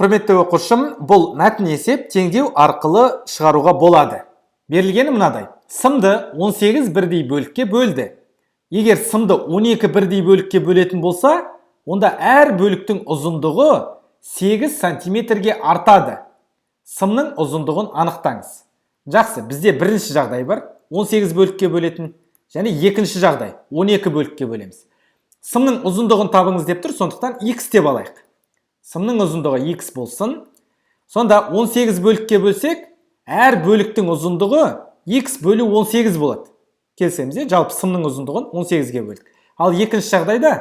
Құрметті оқушым, бұл мәтін есеп теңдеу арқылы шығаруға болады. Берілгені мынадай. Сымды 18 бірдей бөлікке бөлді. Егер сымды 12 бірдей бөлікке бөлетін болса, онда әр бөліктің ұзындығы 8 сантиметрге артады. Сымның ұзындығын анықтаңыз. Жақсы, бізде бірінші жағдай бар, 18 бөлікке бөлетін, және екінші жағдай, 12 бөлікке бөлеміз. Сымның ұзындығын табыңыз деп тұр, сондықтан x деп алайық. Сымның ұзындығы x болсын. Сонда 18 бөлікке бөлсек, әр бөліктің ұзындығы x бөлі 18 болады. Келсеміз, жалпы сымның ұзындығын 18-ге бөлдік. Ал екінші жағдайда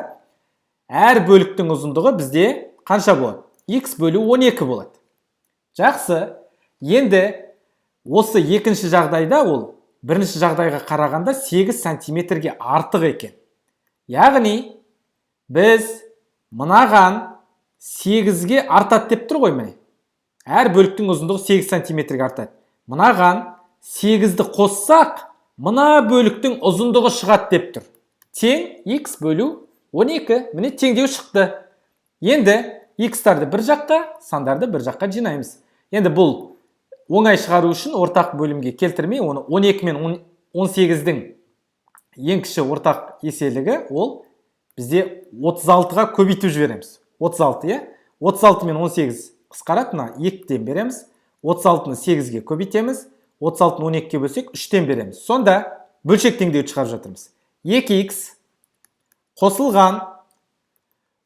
әр бөліктің ұзындығы бізде қанша болады? X бөлі 12 болады. Жақсы. Енді осы екінші жағдайда ол бірінші жағдайға қарағанда 8 сантиметрге артық екен. Яғни біз мынаған 8-ге артады деп тұр ғой міне. Әр бөліктің ұзындығы 8 сантиметрге артады. Мынаған 8-ді қоссақ, мына бөліктің ұзындығы шығады деп тұр. Тең x бөлу 12. Міне теңдеу шықты. Енді x-тарды бір жаққа, сандарды бір жаққа жинаймыз. Енді бұл оңай шығару үшін ортақ бөлімге келтірмей, оны 12 мен 18-дің ең кіші ортақ еселігі ол бізде 36-ға көбейтіп жібереміз. 36, 36 мен 18 қысқарады, 2-ден береміз. 36-ны 8-ге көбейтеміз. 36-ны 12-ге бөлсек 3-ден береміз. Сонда бөлшек теңдеуді шығарып жатырмыз. 2x қосылған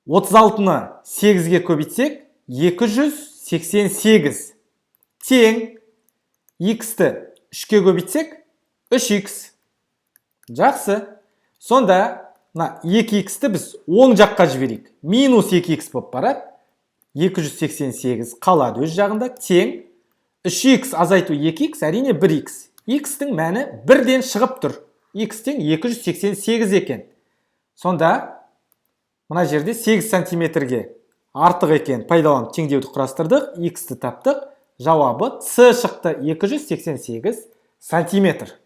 36-ны 8-ге көбейтсек 288 тең x-ті 3-ке көбейтсек 3x. Жақсы. Сонда 2x-ті біз оң жаққа жіберейік. Минус 2x болып барады. 288 қалады өз жағында. Тең 3x азайту 2x, әрине 1x. x-тің мәні 1-ден шығып тұр. x тең 288 екен. Сонда мына жерде 8 сантиметрге артық екен пайдаланып теңдеуді құрастырдық. x-ті таптық. Жауабы С шықты 288 сантиметр.